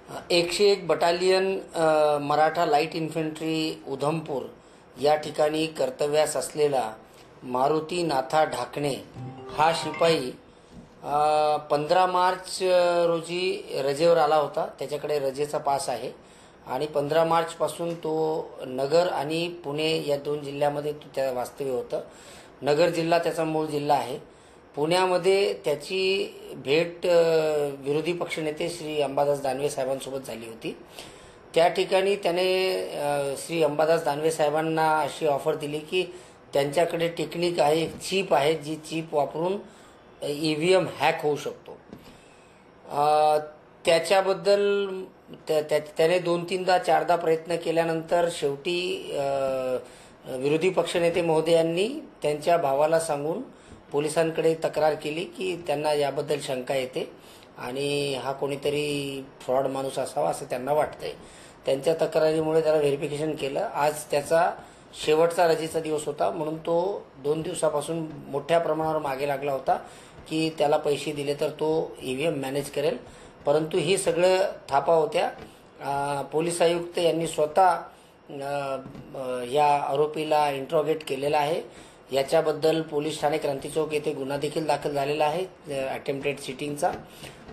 101 battalion Maratha light infantry Udhampur या ठिकाणी कर्तव्यास असलेला मारुती नाथा ढाकणे हा शिपाई 15 मार्च रोजी रजेवर आला होता. त्याच्याकडे रजेचा पास आहे आणि 15 मार्चपासून तो नगर आणि पुणे या दोन जिल्ह्यामध्ये त्या वास्तव्य होतं. नगर जिल्हा त्याचा मूळ जिल्हा आहे. पुण्यामध्ये त्याची भेट विरोधी पक्षनेते श्री अंबादास दानवे साहेबांसोबत झाली होती. त्या ठिकाणी त्याने श्री अंबादास दानवे साहेबांना अशी ऑफर दिली की त्यांच्याकडे टेक्निक आहे, एक चिप आहे, जी चिप वापरून EVM हॅक होऊ शकतो. त्याच्याबद्दल त्याने 2-3दा 4दा प्रयत्न केल्यानंतर शेवटी विरोधी पक्षनेते महोदयांनी त्यांच्या भावाला सांगून पोलिसांकडे तक्रार केली की त्यांना याबद्दल शंका येते आणि हा कोणीतरी फ्रॉड माणूस असावा असं त्यांना वाटतंय. त्यांच्या तक्रारीमुळे त्याला व्हेरिफिकेशन केलं. आज त्याचा शेवटचा रजेचा दिवस होता, म्हणून तो 2 दिवसापासून मोठ्या प्रमाणावर मागे लागला होता की त्याला पैसे दिले तर तो EVM मॅनेज करेल. परंतु ही सगळं थापा होत्या. पोलीस आयुक्त यांनी स्वतः या आरोपीला इंट्रोगेट केलेला आहे. याच्याबद्दल पोलीस ठाणे क्रांती चौक येथे गुन्हा देखील दाखल झालेला आहे अटेम्प्टेड चिटिंगचा.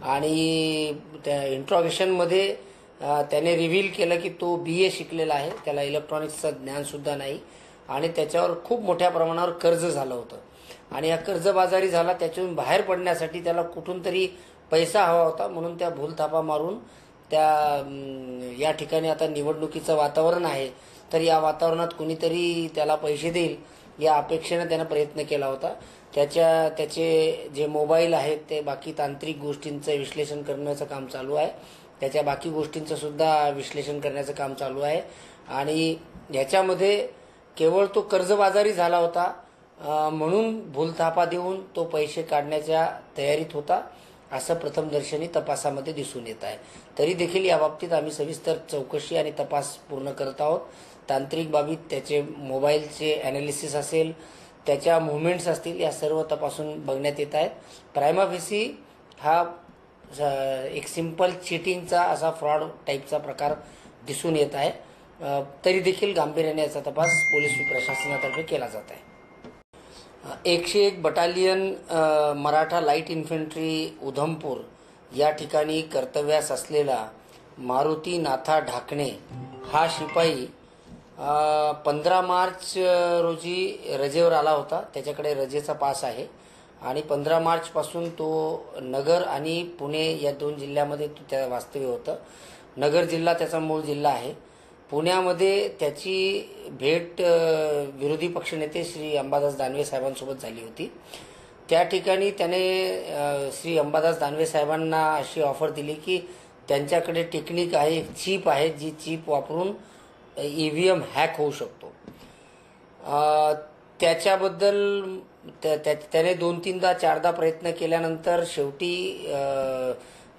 आणि त्या इंट्रोगेशनमध्ये त्याने रिव्हील केलं की तो BA शिकलेला आहे, त्याला इलेक्ट्रॉनिक्सचं ज्ञानसुद्धा नाही आणि त्याच्यावर खूप मोठ्या प्रमाणावर कर्ज झालं होतं आणि या कर्जबाजारी झाला. त्याच्यातून बाहेर पडण्यासाठी त्याला कुठून तरी पैसा हवा होता, म्हणून त्या भूलथापा मारून या ठिकाणी आता निवडणुकीचं वातावरण आहे, तर या वातावरणात कुणीतरी त्याला पैसे देईल या अपेक्षेनं त्यानं प्रयत्न केला होता. त्याचे जे मोबाईल आहेत ते बाकी तांत्रिक गोष्टींचं विश्लेषण करण्याचं काम चालू आहे. त्याच्या बाकी गोष्टींचं सुद्धा विश्लेषण करण्याचं काम चालू आहे आणि ह्याच्यामध्ये केवळ तो कर्जबाजारी झाला होता म्हणून भूलथापा देऊन तो पैसे काढण्याच्या तयारीत होता असं प्रथमदर्शनी तपासामध्ये दिसून येत आहे. तरी देखील याबाबतीत आम्ही सविस्तर चौकशी आणि तपास पूर्ण करत आहोत. तांत्रिक बाबीत त्याचे मोबाईलचे ॲनालिसिस असेल, त्याच्या मुवमेंट्स असतील, या सर्व तपासून बघण्यात येत आहेत. प्रायमा फेसी हा एक सिंपल चिटिंगचा असा फ्रॉड टाईपचा प्रकार दिसून येत आहे. तरी देखील गांभीर्याने याचा तपास पोलीस प्रशासनातर्फे केला जात आहे. 101 battalion Maratha light infantry Udhampur या ठिकाणी कर्तव्यास असलेला मारुती नाथा ढाकणे हा शिपाई 15 मार्च रोजी रजेवर आला होता. त्याच्याकडे रजेचा पास आहे आणि 15 मार्चपासून तो नगर आणि पुणे या दोन जिल्ह्यामध्ये त्या वास्तव्य होतं. नगर जिल्हा त्याचा मूळ जिल्हा आहे. पुण्यामध्ये त्याची भेट विरोधी पक्षनेते श्री अंबादास दानवे साहेबांसोबत झाली होती. त्या ठिकाणी त्याने श्री अंबादास दानवे साहेबांना अशी ऑफर दिली की त्यांच्याकडे टेक्निक आहे, एक चिप आहे, जी चिप वापरून EVM हॅक होऊ शकतो. त्याच्याबद्दल त्याने 2-3दा 4दा प्रयत्न केल्यानंतर शेवटी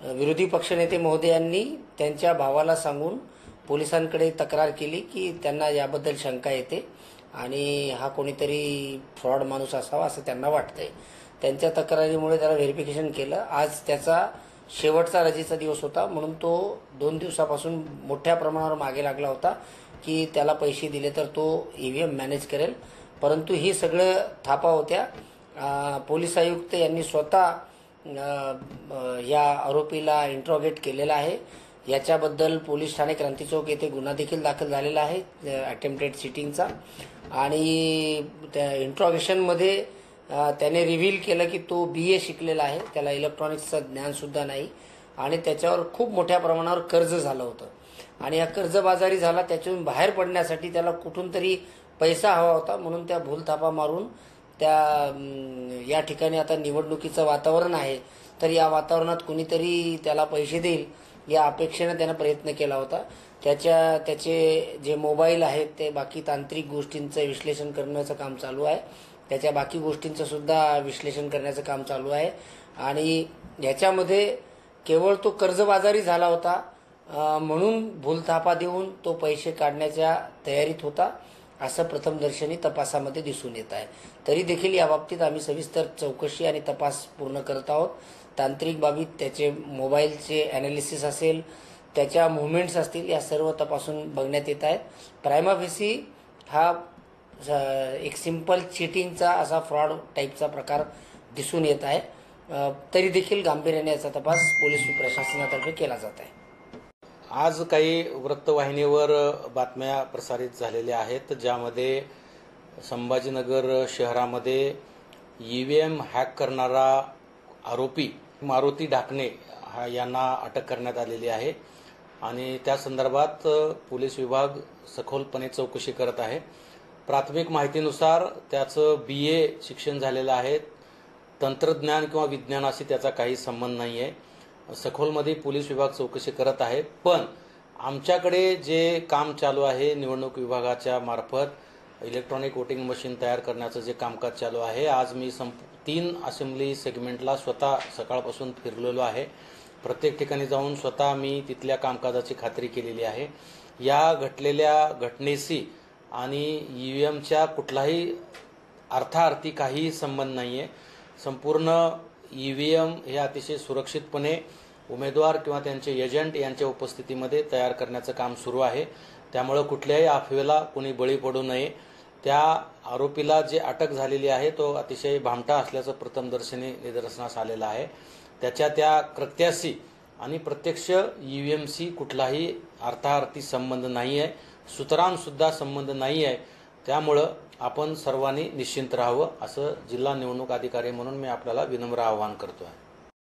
विरोधी पक्षनेते महोदयांनी त्यांच्या भावाला सांगून पोलिसांकडे तक्रार केली की त्यांना याबद्दल शंका येते आणि हा कोणीतरी फ्रॉड माणूस असावा असं त्यांना वाटतंय. त्यांच्या तक्रारीमुळे त्याला व्हेरिफिकेशन केलं. आज त्याचा शेवटचा रजेचा दिवस होता, म्हणून तो 2 दिवसापासून मोठ्या प्रमाणावर मागे लागला होता की त्याला पैसे दिले तर तो EVM मॅनेज करेल. परंतु ही सगळं थापा होत्या. पोलीस आयुक्त यांनी स्वतः या आरोपीला इंट्रोगेट केलेला आहे. याच्याबद्दल पोलीस ठाणे क्रांती चौक येथे गुन्हा देखील दाखल झालेला आहे अटेम्प्टेड चिटिंगचा. आणि त्या इंट्रोगेशनमध्ये त्याने रिव्हील केलं की तो BA शिकलेला आहे, त्याला इलेक्ट्रॉनिक्सचं ज्ञानसुद्धा नाही आणि त्याच्यावर खूप मोठ्या प्रमाणावर कर्ज झालं होतं आणि या कर्जबाजारी झाला. त्याच्यातून बाहेर पडण्यासाठी त्याला कुठून तरी पैसा हवा होता, म्हणून त्या भूलथापा मारून या ठिकाणी आता निवडणुकीचं वातावरण आहे, तर या वातावरणात कुणीतरी त्याला पैसे देईल या अपेक्षेनं त्यानं प्रयत्न केला होता. त्याचे जे मोबाईल आहेत ते बाकी तांत्रिक गोष्टींचं विश्लेषण करण्याचं काम चालू आहे. त्याच्या बाकी गोष्टींचं सुद्धा विश्लेषण करण्याचं काम चालू आहे आणि ह्याच्यामध्ये केवळ तो कर्जबाजारी झाला होता म्हणून भूलथापा देऊन तो पैसे काढण्याच्या तयारीत होता असं प्रथमदर्शनी तपासामध्ये दिसून येत आहे. तरी देखील याबाबतीत आम्ही सविस्तर चौकशी आणि तपास पूर्ण करत आहोत. तांत्रिक बाबीत त्याचे मोबाईलचे ॲनालिसिस असेल, त्याच्या मुवमेंट्स असतील या सर्व तपासून बघण्यात येत आहेत. प्रायमा फेसी हा एक सिंपल चिटिंगचा असा फ्रॉड टाईपचा प्रकार दिसून येत आहे. तरी देखील गांभीर्याने याचा तपास पोलीस प्रशासनातर्फे केला जात आहे. आज काही वृत्तवाहिनीवर बातम्या प्रसारित झालेल्या आहेत, ज्यामध्ये संभाजीनगर शहरामध्ये ईव्हीएम हॅक करणारा आरोपी मारुती ढाकणे यांना अटक करण्यात आलेली आहे आणि त्या संदर्भात पोलीस विभाग सखोलपणे चौकशी करत आहे. प्राथमिक माहितीनुसार त्याचं BA शिक्षण झालेलं आहे. तंत्रज्ञान किंवा विज्ञानाशी त्याचा काही संबंध नाही आहे. सखोलमध्ये पोलीस विभाग चौकशी करत आहे. पण आमच्याकडे जे काम चालू आहे निवडणूक विभागाच्या मार्फत इलेक्ट्रॉनिक वोटिंग मशीन तयार करण्याचं जे कामकाज चालू आहे, आज मी 3 असेंब्ली सेगमेंटला स्वतः सकाळपासून फिरलेलो आहे. प्रत्येक ठिकाणी जाऊन स्वतः मी तिथल्या कामकाजाची खात्री केलेली आहे. या घटलेल्या घटनेशी आणि EVMच्या कुठलाही अर्थार्थी काहीही संबंध नाही आहे. संपूर्ण EVM हे अतिशय सुरक्षितपणे उमेदवार किंवा त्यांचे एजंट यांच्या उपस्थितीमध्ये तयार करण्याचं काम सुरू आहे. त्यामुळे कुठल्याही अफवेला कोणी बळी पडू नये. त्या आरोपीला जे अटक झालेली आहे तो अतिशय भामटा असल्याचं प्रथमदर्शनी निदर्शनास आलेलं आहे. त्याच्या त्या कृत्याशी आणि प्रत्यक्ष EVMशी कुठलाही अर्थार्थी संबंध नाही आहे. सुतरांसुद्धा संबंध नाही आहे. त्यामुळं आपण सर्वांनी निश्चिंत राहावं असं जिल्हा निवडणूक अधिकारी म्हणून मी आपल्याला विनम्र आवाहन करतो आहे.